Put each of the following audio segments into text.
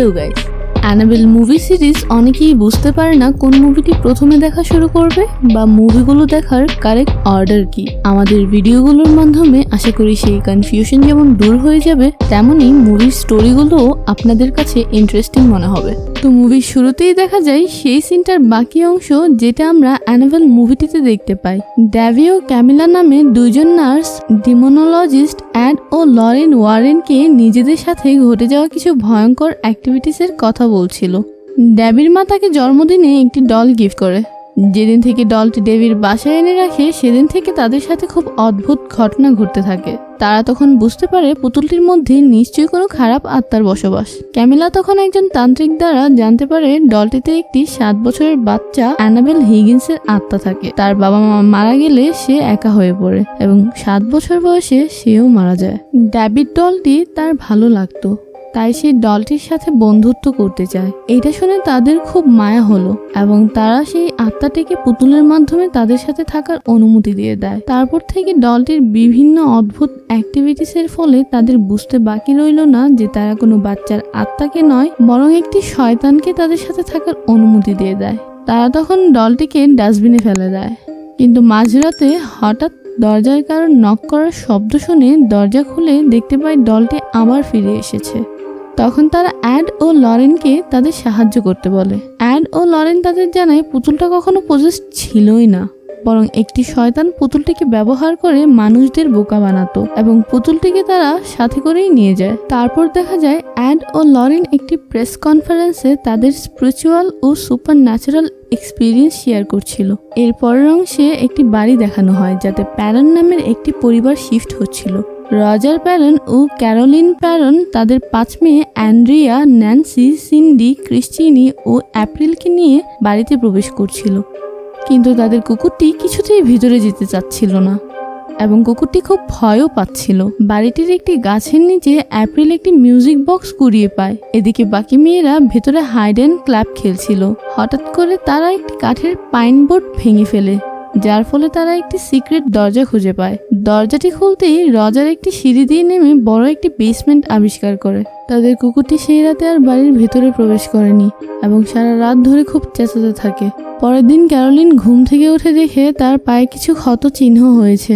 Hello guys, Annabelle movie series অনেকেই বুঝতে পারে না কোন মুভিটি প্রথমে দেখা শুরু করবে বা মুভিগুলো দেখার কারেক্ট অর্ডার কি। আমাদের ভিডিওগুলোর মাধ্যমে আশা করি সেই কনফিউশন যেমন দূর হয়ে যাবে, তেমনই মুভির স্টোরিগুলোও আপনাদের কাছে ইন্টারেস্টিং মনে হবে। তো মুভির শুরুতেই দেখা যায় সেই সিনটার বাকি অংশ যেটা আমরা অ্যানাবেল মুভিটিতে দেখতে পাই। ড্যাভি ও ক্যামিলা নামে দুইজন নার্স ডিমোনোলজিস্ট অ্যাড ও লরেন ওয়ারেনকে নিজেদের সাথে ঘটে যাওয়া কিছু ভয়ঙ্কর অ্যাক্টিভিটিসের কথা বলছিল। ড্যাবির মা তাকে জন্মদিনে একটি ডল গিফট করে। যেদিন থেকে ডলটি ডেভির বাসায় এনে রাখে সেদিন থেকে তাদের সাথে খুব অদ্ভুত ঘটনা ঘটতে থাকে। তারা তখন বুঝতে পারে পুতুলটির মধ্যে নিশ্চয়ই কোনো খারাপ আত্মার বসবাস। ক্যামিলা তখন একজন তান্ত্রিক দ্বারা জানতে পারে ডলটিতে একটি 7 বছরের বাচ্চা অ্যানাবেল হিগিন্সের আত্মা থাকে। তার বাবা মা মারা গেলে সে একা হয়ে পড়ে এবং 7 বছর বয়সে সেও মারা যায়। ড্যাবির ডলটি তার ভালো লাগতো, তাই সেই ডলটির সাথে বন্ধুত্ব করতে চায়। এটা শুনে তাদের খুব মায়া হলো এবং তারা সেই আত্মাটিকে পুতুলের মাধ্যমে তাদের সাথে থাকার অনুমতি দিয়ে দেয়। তারপর থেকে ডলটির বিভিন্ন অদ্ভুত অ্যাক্টিভিটিসের ফলে তাদের বুঝতে বাকি রইল না যে তারা কোনো বাচ্চার আত্মাকে নয়, বরং একটি শয়তানকে তাদের সাথে থাকার অনুমতি দিয়ে দেয়। তারা তখন ডলটিকে ডাস্টবিনে ফেলে দেয়, কিন্তু মাঝরাতে হঠাৎ দরজার কারণ নক করার শব্দ শুনে দরজা খুলে দেখতে পায় ডলটি আবার ফিরে এসেছে। তখন তারা অ্যাড ও লরেনকে তাদের সাহায্য করতে বলে। অ্যাড ও লরেন তাদের জানায় পুতুলটা কখনো পজেসড ছিলই না, বরং একটি শয়তান পুতুলটিকে ব্যবহার করে মানুষদের বোকা বানাতো এবং পুতুলটিকে তারা সাথে করেই নিয়ে যায়। তারপর দেখা যায় অ্যাড ও লরেন একটি প্রেস কনফারেন্সে তাদের স্পিরিচুয়াল ও সুপার ন্যাচারাল এক্সপিরিয়েন্স শেয়ার করছিল। এর পরের অংশে একটি বাড়ি দেখানো হয় যাতে প্যারন নামের একটি পরিবার শিফট হচ্ছিল। রজার প্যারন ও ক্যারোলিন প্যারন তাদের 5 মেয়ে অ্যান্ড্রিয়া, ন্যান্সি, সিন্ডি, ক্রিস্টিনি ও অ্যাপ্রিলকে নিয়ে বাড়িতে প্রবেশ করছিল, কিন্তু তাদের কুকুরটি কিছুতেই ভিতরে যেতে চাচ্ছিল না এবং কুকুরটি খুব ভয়ও পাচ্ছিল। বাড়িটির একটি গাছের নিচে অ্যাপ্রিল একটি মিউজিক বক্স কুড়িয়ে পায়। এদিকে বাকি মেয়েরা ভেতরে হাইড অ্যান্ড ক্ল্যাপ খেলছিল। হঠাৎ করে তারা একটি কাঠের পাইন বোর্ড ভেঙে ফেলে, যার ফলে তারা একটি সিক্রেট দরজা খুঁজে পায়। দরজাটি খুলতেই রজার একটি সিঁড়ি দিয়ে নেমে বড় একটি বেসমেন্ট আবিষ্কার করে। তাদের কুকুরটি সেই রাতে আর বাড়ির ভেতরে প্রবেশ করেনি এবং সারা রাত ধরে খুব চেঁচাতে থাকে। পরের দিন ক্যারোলিন ঘুম থেকে উঠে দেখে তার পায়ে কিছু ক্ষত চিহ্ন হয়েছে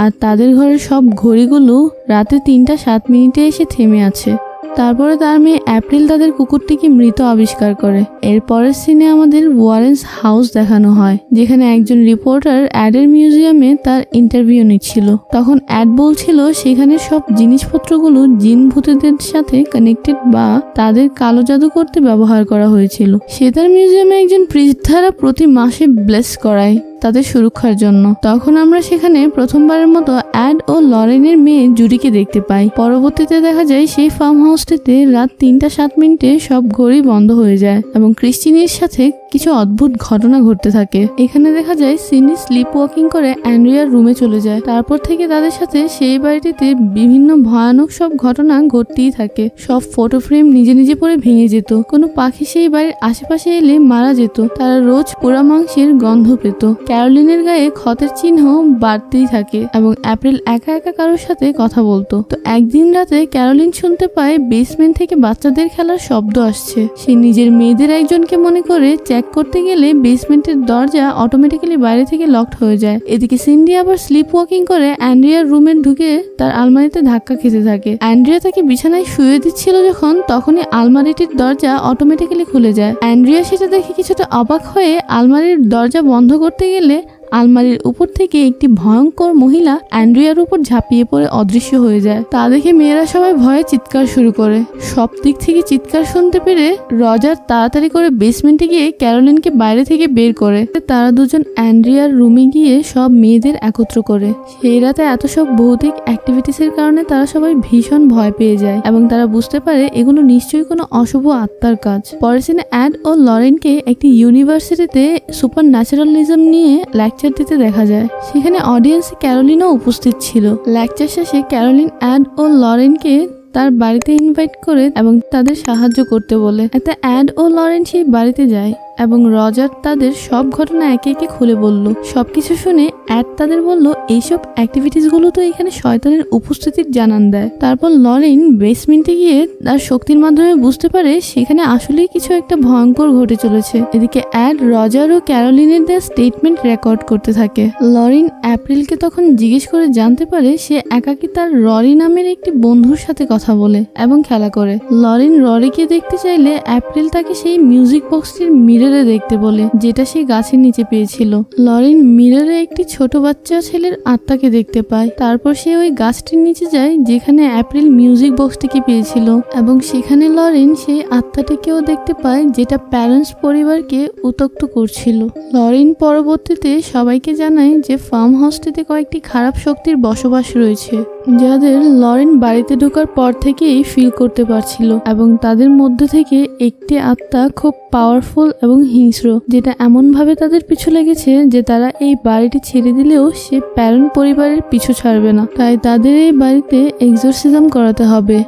আর তাদের ঘরের সব ঘড়িগুলো রাতে 3:07 এসে থেমে আছে। তারপরে তার মেয়ে অ্যাপ্রিল তাদের কুকুরটিকে মৃত আবিষ্কার করে। এর পরের সিনে আমাদের ওয়ারেন্স হাউস দেখানো হয়, যেখানে একজন রিপোর্টার অ্যাডের মিউজিয়ামে তার ইন্টারভিউ নিচ্ছিল। তখন অ্যাড বলছিল সেখানে সব জিনিসপত্রগুলো জিন ভূতেদের সাথে কানেক্টেড বা তাদের কালো জাদু করতে ব্যবহার করা হয়েছিল। সে তার মিউজিয়ামে একজন প্রিস্ট দ্বারা প্রতি মাসে ব্লেস করায় তাদের সুরক্ষার জন্য। তখন আমরা সেখানে প্রথমবারের মতো অ্যাড ও লরেনের মেয়ে জুডিকে দেখতে পাই। পরবর্তীতে দেখা যায় সেই ফার্ম হাউসটিতে রাত 3:07 সব ঘড়ি বন্ধ হয়ে যায় এবং ক্রিস্টিনির সাথে কিছু অদ্ভুত ঘটনা ঘটতে থাকে। এখানে দেখা যায় সিনি স্লিপ ওয়াকিং করে অ্যান্ড্রিয়ার রুমে চলে যায়। তারপর থেকে তাদের সাথে সেই বাড়িটিতে বিভিন্ন ভয়ানক সব ঘটনা ঘটতেই থাকে। সব ফটো ফ্রেম নিজে নিজে পড়ে ভেঙে যেত, কোনো পাখি সেই বাড়ির আশেপাশে এলে মারা যেত, তারা রোজ পোড়া মাংসের গন্ধ পেত। ক্যারোলিনের গায়ে ক্ষতের চিহ্ন বাড়তেই থাকে এবং অ্যাপ্রিল একা একা কারোর সাথে কথা বলতো। তো একদিন রাতে ক্যারোলিন শুনতে পায় বেসমেন্ট থেকে বাচ্চাদের খেলার শব্দ আসছে। সে নিজের মেয়েদের একজনকে মনে করে চেক করতে গেলে বেসমেন্টের দরজা অটোমেটিক্যালি বাইরে থেকে লকড হয়ে যায়। এদিকে সিন্ডি আবার স্লিপ ওয়াকিং করে অ্যান্ড্রিয়ার রুমে ঢুকে তার আলমারিতে ধাক্কা খেতে থাকে। অ্যান্ড্রিয়া তাকে বিছানায় শুয়ে দিচ্ছিল যখন, তখনই আলমারিটির দরজা অটোমেটিক্যালি খুলে যায়। অ্যান্ড্রিয়া সেটা দেখে কিছুটা অবাক হয়ে আলমারির দরজা বন্ধ করতে গেলে আলমারির উপর থেকে একটি ভয়ঙ্কর মহিলা অ্যান্ড্রিয়ার উপর ঝাঁপিয়ে পড়ে অদৃশ্য হয়ে যায়। তা দেখে মেয়েরা সবাই ভয়ে চিৎকার শুরু করে। সব দিক থেকে চিৎকার শুনতে পেরে রজার তাড়াতাড়ি করে বেসমেন্টে গিয়ে ক্যারোলিনকে বাইরে থেকে বের করে। তারা দুজন অ্যান্ড্রিয়ার রুমে গিয়ে সব মেয়েদের একত্র করে। সেই রাতে এত সব ভৌতিক অ্যাক্টিভিটিসের কারণে তারা সবাই ভীষণ ভয় পেয়ে যায় এবং তারা বুঝতে পারে এগুলো নিশ্চয়ই কোনো অশুভ আত্মার কাজ। পরের সিনে অ্যাড ও লরেনকে একটি ইউনিভার্সিটিতে সুপার ন্যাচারালিজম নিয়ে লেকচার দিতে দেখা যায়। সেখানে অডিয়েন্সে ক্যারোলিনও উপস্থিত ছিল। লেকচার শেষে ক্যারোলিন অ্যাড ও লরেনকে তার বাড়িতে ইনভাইট করে এবং তাদের সাহায্য করতে বলে। এতে অ্যাড ও লরেন সেই বাড়িতে যায় এবং রজার তাদের সব ঘটনা একে একে খুলে বলল। সবকিছু শুনে অ্যাড তাদের বলল এইসব অ্যাক্টিভিটিস গুলো তো এখানে শয়তানের উপস্থিতির জানান দেয়। তারপর লরেন বেসমেন্টে গিয়ে তার শক্তির মাধ্যমে বুঝতে পারে সেখানে আসলেই কিছু একটা ভয়ঙ্কর ঘটে চলেছে। এদিকে অ্যাড রজার ও ক্যারোলিনের দেওয়া স্টেটমেন্ট রেকর্ড করতে থাকে। লরেন অ্যাপ্রিলকে তখন জিজ্ঞেস করে জানতে পারে সে একাকী তার ররি নামের একটি বন্ধুর সাথে কথা বলে এবং খেলা করে। লরেন ররিকে দেখতে চাইলে অ্যাপ্রিল তাকে সেই মিউজিক বক্সটির মিররে দেখতে বলে, যেটা সে গাছের নিচে পেয়েছিল। লরেন মিররে একটি ছোট বাচ্চা ছেলের আত্মাকে দেখতে পায়। তারপর সে ওই গাছটির নিচে যায় যেখানে অ্যাপ্রিল মিউজিক বক্সটিকে পেয়েছিল এবং সেখানে লরেন সেই আত্মাটিকেও দেখতে পায় যেটা প্যারেন্টস পরিবারকে উত্ত্যক্ত করছিল। লরেন পরবর্তীতে সবাইকে জানায় যে ফার্ম হাউসটিতে কয়েকটি খারাপ শক্তির বসবাস রয়েছে, যাদের লরেন বাড়িতে ঢোকার পর থেকেই ফিল করতে পারছিল এবং তাদের মধ্যে থেকে একটি আত্মা খুব পাওয়ারফুল এবং হিংস্র, যেটা এমন ভাবে তাদের পিছু লেগেছে যে তারা এই বাড়িটি ছেড়ে দিলেও সে প্যারেন্ট পরিবারের পিছু ছাড়বে না। তাই তাদের এই বাড়িতে এক্সোরসিজম করাতে হবে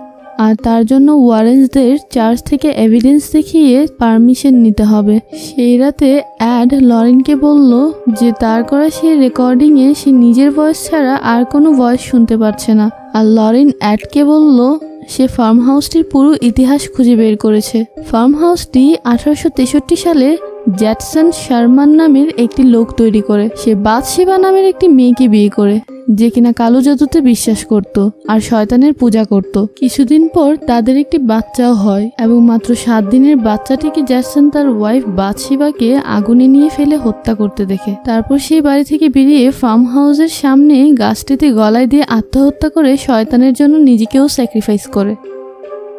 আর তার জন্য ওয়ারেন্সদের চার্চ থেকে এভিডেন্স দেখিয়ে পারমিশন নিতে হবে। সেই রাতে অ্যাড লরেনকে বলল যে তার করা সেই রেকর্ডিংয়ে সে নিজের ভয়েস ছাড়া আর কোনো ভয়েস শুনতে পাচ্ছে না। আর লরেন অ্যাডকে বলল সে ফার্ম হাউসটির পুরো ইতিহাস খুঁজে বের করেছে। ফার্ম হাউসটি 1863 সালে জ্যাটসন শার্মান নামের একটি লোক তৈরি করে। সে বাথশেবা নামের একটি মেয়েকে বিয়ে করে, যে কিনা কালো জাদুতে বিশ্বাস করত আর শয়তানের পূজা করত। কিছুদিন পর তাদের একটি বাচ্চাও হয় এবং মাত্র 7 দিনের বাচ্চাটিকে জ্যাকসন তার ওয়াইফ বাথশেবাকে আগুনে নিয়ে ফেলে হত্যা করতে দেখে। তারপর সেই বাড়ি থেকে বেরিয়ে ফার্ম হাউসের সামনে গাছটিতে গলায় দিয়ে আত্মহত্যা করে শয়তানের জন্য নিজেকেও স্যাক্রিফাইস করে।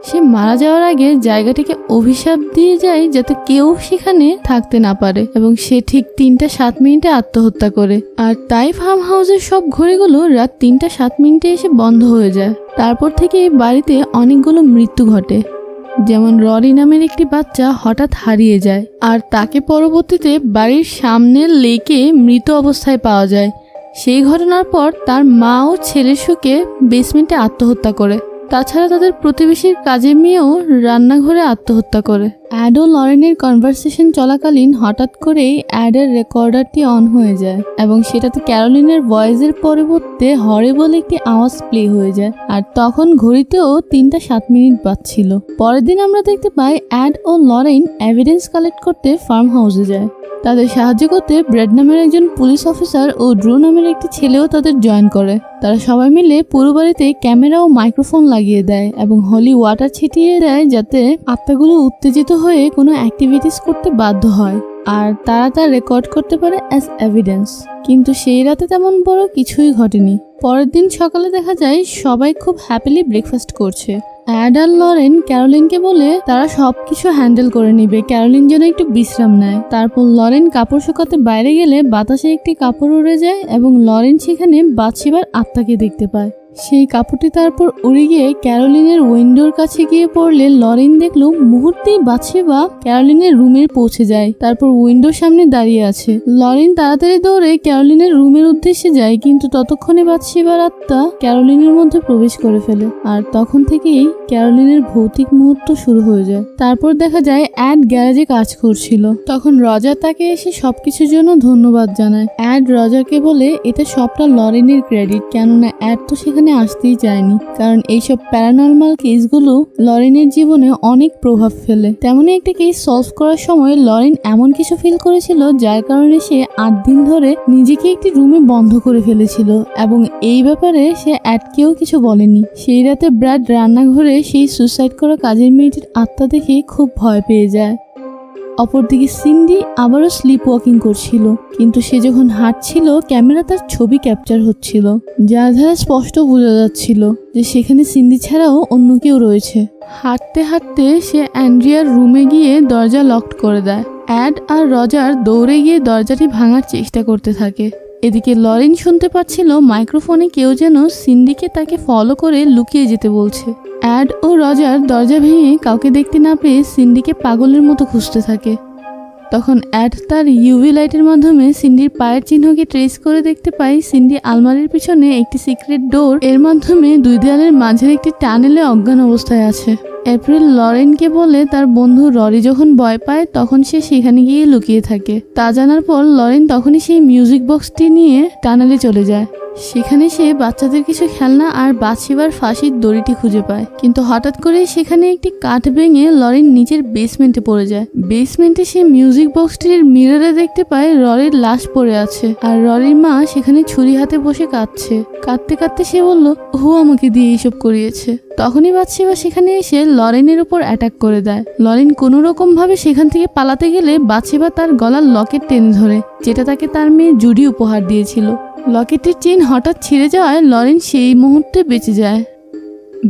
সে মারা যাওয়ার আগে জায়গাটিকে অভিশাপ দিয়ে যায় যাতে কেউ সেখানে থাকতে না পারে এবং সে ঠিক 3:07 আত্মহত্যা করে। আর তাই ফার্ম হাউসের সব ঘড়িগুলো রাত 3:07 এসে বন্ধ হয়ে যায়। তারপর থেকে বাড়িতে অনেকগুলো মৃত্যু ঘটে, যেমন ররি নামের একটি বাচ্চা হঠাৎ হারিয়ে যায় আর তাকে পরবর্তীতে বাড়ির সামনের লেকে মৃত অবস্থায় পাওয়া যায়। সেই ঘটনার পর তার মা ও ছেলের শোকে বেসমেন্টে আত্মহত্যা করে। তাছাড়া তাদের প্রতিবেশীর কাজের মেয়েও রান্নাঘরে আত্মহত্যা করে। অ্যাড ও লরেনের কনভারসেশন চলাকালীন হঠাৎ করেই অ্যাডের রেকর্ডারটি অন হয়ে যায় এবং সেটাতে ক্যারোলিনের ভয়েসের পরিবর্তে হরিবল একটি আওয়াজ প্লে হয়ে যায়। আর তখন ঘড়িতেও 3:07 বাজছিল। পরের দিন আমরা দেখতে পাই অ্যাড ও লরেন এভিডেন্স কালেক্ট করতে ফার্ম হাউসে যায়। তাদের সাহায্য করতে ব্রেড নামের একজন পুলিশ অফিসার ও ড্রু নামের একটি ছেলেও তাদের জয়েন করে। তারা সবাই মিলে পুরো বাড়িতে ক্যামেরা ও মাইক্রোফোন লাগিয়ে দেয় এবং হলি ওয়াটার ছিটিয়ে দেয় যাতে আত্মাগুলো উত্তেজিত হয়ে কোনো অ্যাক্টিভিটিস করতে বাধ্য হয় আর তারা তা রেকর্ড করতে পারে অ্যাজ এভিডেন্স। কিন্তু সেই রাতে তেমন বড় কিছুই ঘটেনি। পরের দিন সকালে দেখা যায় সবাই খুব হ্যাপিলি ব্রেকফাস্ট করছে। অ্যাড আর লরেন ক্যারোলিনকে বলে তারা সবকিছু হ্যান্ডেল করে নিবে, ক্যারোলিন যেন একটু বিশ্রাম নেয়। তারপর লরেন কাপড় শুকাতে বাইরে গেলে বাতাসে একটি কাপড় উড়ে যায় এবং লরেন সেখানে বাথশেবার আত্মাকে দেখতে পায়। সেই কাপড়টি তারপর উড়ে গিয়ে ক্যারোলিনের উইন্ডোর কাছে গিয়ে পড়লে লরেন দেখলো মুহূর্তেই বাথশেবা ক্যারোলিনের রুমে পৌঁছে যায়। তারপর উইন্ডোর সামনে দাঁড়িয়ে আছে। লরেন তাড়াতাড়ি দৌড়ে ক্যারোলিনের রুমের উদ্দেশ্যে যায়, কিন্তু ততক্ষণে বাথশেবার আত্মা ক্যারোলিনের মধ্যে প্রবেশ করে ফেলে আর তখন থেকেই ক্যারোলিনের ভৌতিক মুহূর্ত শুরু হয়ে যায়। তারপর দেখা যায় অ্যাড গ্যারেজে কাজ করছিল। তখন রজার তাকে এসে সবকিছুর জন্য ধন্যবাদ জানায়। অ্যাড রজারকে বলে এটা সবটা লরেনের ক্রেডিট, কেননা অ্যাড তো সেখানে আসতেই চায়নি, কারণ এইসব প্যারানর্মাল কেসগুলো লরেনের জীবনে অনেক প্রভাব ফেলে। তেমনি একটা কেস সলভ করার সময় লরেন এমন কিছু ফিল করেছিল যার কারণে সে 8 দিন ধরে নিজেকে একটি রুমে বন্ধ করে ফেলেছিল এবং এই ব্যাপারে সে অ্যাডকেও কিছু বলেনি। সেই রাতে ব্র্যাড রান্নাঘরে সেই সুসাইড করা কাজের মেয়েটির আত্মা দেখে খুব ভয় পেয়ে যায়। অপরদিকে সিন্ডি আবারও স্লিপ ওয়াকিং করছিল, কিন্তু সে যখন হাঁটছিল ক্যামেরা তার ছবি ক্যাপচার হচ্ছিল, যার দ্বারা স্পষ্ট বোঝা যাচ্ছিল যে সেখানে সিন্ডি ছাড়াও অন্য কেউ রয়েছে। হাঁটতে হাঁটতে সে অ্যান্ড্রিয়ার রুমে গিয়ে দরজা লকড করে দেয়। অ্যাড আর রজার দৌড়ে গিয়ে দরজাটি ভাঙার চেষ্টা করতে থাকে। এদিকে লরেন শুনতে পাচ্ছিল মাইক্রোফোনে কেউ যেন সিন্ডিকে তাকে ফলো করে লুকিয়ে যেতে বলছে। অ্যাড ও রজার দরজা ভেঙে কাউকে দেখতে না পেয়ে সিন্ডিকে পাগলের মতো খুঁজতে থাকে। তখন অ্যাড তার ইউভি লাইটের মাধ্যমে সিন্ডির পায়ের চিহ্নকে ট্রেস করে দেখতে পাই সিন্ডি আলমারির পিছনে একটি সিক্রেট ডোর এর মাধ্যমে 2 দেয়ালের মাঝের একটি টানেলে অজ্ঞান অবস্থায় আছে। এপ্রিল লরেনকে বলে তার বন্ধু ররি যখন ভয় পায় তখন সে সেখানে গিয়ে লুকিয়ে থাকে। তা জানার পর লরেন তখনই সেই মিউজিক বক্সটি নিয়ে টানেলে চলে যায়। সেখানে সে বাচ্চাদের কিছু খেলনা আর বাছিবার ফাঁসির দড়িটি খুঁজে পায়, কিন্তু হঠাৎ করে সেখানে একটি কাঠ ভেঙে লরেন নিচের বেসমেন্টে পড়ে যায়। বেসমেন্টে সে মিউজিক বক্সটির মিররে দেখতে পায় ররির লাশ পড়ে আছে, আর ররির মা সেখানে ছুরি হাতে বসে কাঁদছে। কাঁদতে কাঁদতে সে বলল, ও আমাকে দিয়ে এইসব করিয়েছে। তখনই বাদশিবা সেখানে এসে লরেনের উপর অ্যাটাক করে দেয়। লরেন কোনো রকম ভাবে সেখান থেকে পালাতে গেলে বাদশিবা তার গলার লকেট টেনে ধরে, যেটা তাকে তার মেয়ে জুডি উপহার দিয়েছিল। লকেটের চেইন হঠাৎ ছিঁড়ে যাওয়ায় লরেন সেই মুহূর্তে বেঁচে যায়।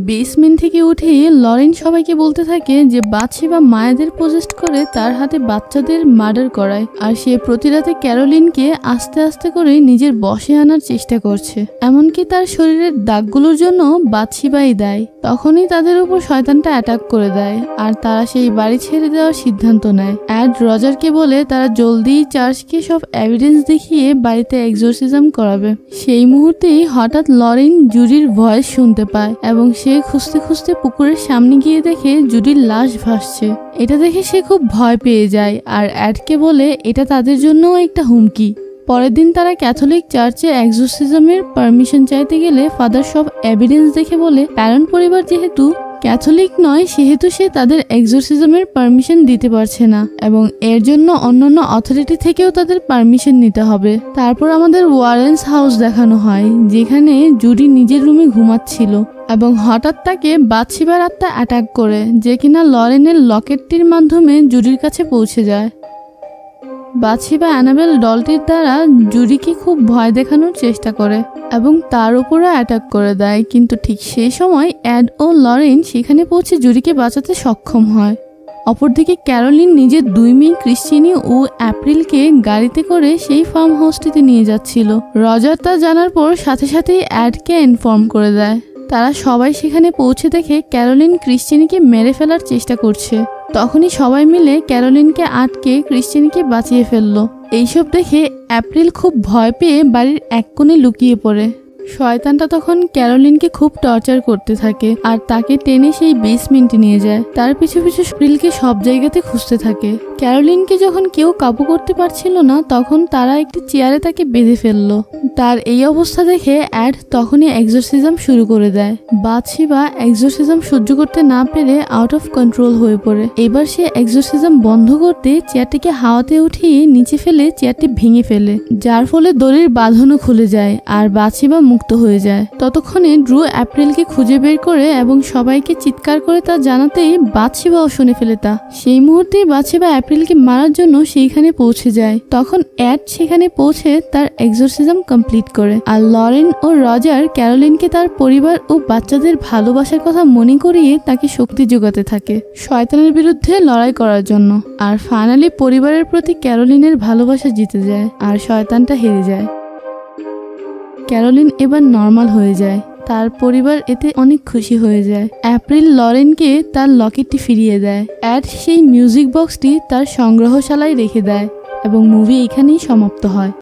বেসমেন্ট থেকে উঠে লরেন সবাইকে বলতে থাকে যে বাদশিবা মায়েদের পজেস্ট করে তার হাতে বাচ্চাদের মার্ডার করায়, আর সে প্রতি রাতে ক্যারোলিনকে আস্তে আস্তে করে নিজের বশে আনার চেষ্টা করছে। এমনকি তার শরীরের দাগগুলোর জন্য বাদশিবাই দায়ী। তখনই তাদের উপর শয়তানটা অ্যাটাক করে দেয়, আর তারা সেই বাড়ি ছেড়ে দেওয়ার সিদ্ধান্ত নেয়। অ্যাড রজারকে বলে তারা জলদি চার্চকে সব এভিডেন্স দেখিয়ে বাড়িতে এক্সোরসিজম করাবে। সেই মুহূর্তেই হঠাৎ লরেন জুডির ভয়েস শুনতে পায় এবং সে খুঁজতে খুঁজতে পুকুরের সামনে গিয়ে দেখে জুডির লাশ ভাসছে। এটা দেখে সে খুব ভয় পেয়ে যায় আর অ্যাডকে বলে এটা তাদের জন্যও একটা হুমকি। পরের দিন তারা ক্যাথলিক চার্চে এক্সোরসিজমের পারমিশন চাইতে গেলে ফাদার সব এভিডেন্স দেখে বলে প্যারেন্ট পরিবার যেহেতু ক্যাথলিক নয় সেহেতু সে তাদের এক্সোরসিজমের পারমিশন দিতে পারছে না, এবং এর জন্য অন্যান্য অথরিটি থেকেও তাদের পারমিশন নিতে হবে। তারপর আমাদের ওয়ারেন্স হাউস দেখানো হয়, যেখানে জুডি নিজের রুমে ঘুমাচ্ছিল এবং হঠাৎ তাকে বাদশিবার আত্মা অ্যাটাক করে, যে কিনা লরেনের লকেটটির মাধ্যমে জুডির কাছে পৌঁছে যায়। বাদশিবা অ্যানাবেল ডলটির দ্বারা জুডিকে খুব ভয় দেখানোর চেষ্টা করে এবং তার উপরও অ্যাটাক করে দেয়, কিন্তু ঠিক সেই সময় অ্যাড ও লরেন সেখানে পৌঁছে জুডিকে বাঁচাতে সক্ষম হয়। অপরদিকে ক্যারোলিন নিজের 2 মেয়ে ক্রিশ্চিনি ও এপ্রিলকে গাড়িতে করে সেই ফার্ম হাউসটিতে নিয়ে যাচ্ছিল। রজার তা জানার পর সাথে সাথেই অ্যাডকে ইনফর্ম করে দেয়। তারা সবাই সেখানে পৌঁছে দেখে ক্যারোলিন ক্রিশ্চিনিকে মেরে ফেলার চেষ্টা করছে। তখনই সবাই মিলে ক্যারোলিনকে আটকে ক্রিশ্চিনিকে বাঁচিয়ে ফেললো। এইসব দেখে এপ্রিল খুব ভয় পেয়ে বাড়ির এক কোণে লুকিয়ে পড়ে। শয়তানটা তখন ক্যারোলিনকে খুব টর্চার করতে থাকে আর তাকে টেনে সেই বেসমেন্টে নিয়ে যায়। তার পিছু পিছু এপ্রিলকে সব জায়গাতে খুঁজতে থাকে। ক্যারোলিনকে যখন কেউ কাবু করতে পারছিল না তখন তারা একটি চেয়ারে তাকে বেঁধে ফেললো। তার এই অবস্থা দেখে অ্যাড তখনই এক্সোরসিজম শুরু করে দেয়। বাদশিবা এক্সোরসিজম সহ্য করতে না পেরে আউট অফ কন্ট্রোল হয়ে পড়ে। এবার সে এক্সোরসিজম বন্ধ করতে চেয়ারটিকে হাওয়াতে উঠিয়ে নিচে ফেলে চেয়ারটি ভেঙে ফেলে, যার ফলে দড়ির বাঁধনও খুলে যায় আর বাদশিবা মুক্ত হয়ে যায়। ততক্ষণে ড্রু এপ্রিলকে খুঁজে বের করে এবং সবাইকে চিৎকার করে তা জানাতেই বাদশিবাও শুনে ফেলে তা। সেই মুহূর্তেই বাদশিবা এপ্রিলকে মারার জন্য সেইখানে পৌঁছে যায়। তখন অ্যাড সেখানে পৌঁছে তার এক্সোরসিজম কমপ্লিট করে, আর লরেন ও রজার ক্যারোলিনকে তার পরিবার ও বাচ্চাদের ভালোবাসার কথা মনে করিয়ে তাকে শক্তি যোগাতে থাকে শয়তানের বিরুদ্ধে লড়াই করার জন্য। আর ফাইনালি পরিবারের প্রতি ক্যারোলিনের ভালোবাসা জিতে যায় আর শয়তানটা হেরে যায়। ক্যারোলিন এবার নর্মাল হয়ে যায়। তার পরিবার এতে অনেক খুশি হয়ে যায়। এপ্রিল লরেনকে তার লকেটটি ফিরিয়ে দেয়। অ্যাড সেই মিউজিক বক্সটি তার সংগ্রহশালায় রেখে দেয় এবং মুভি এখানেই সমাপ্ত হয়।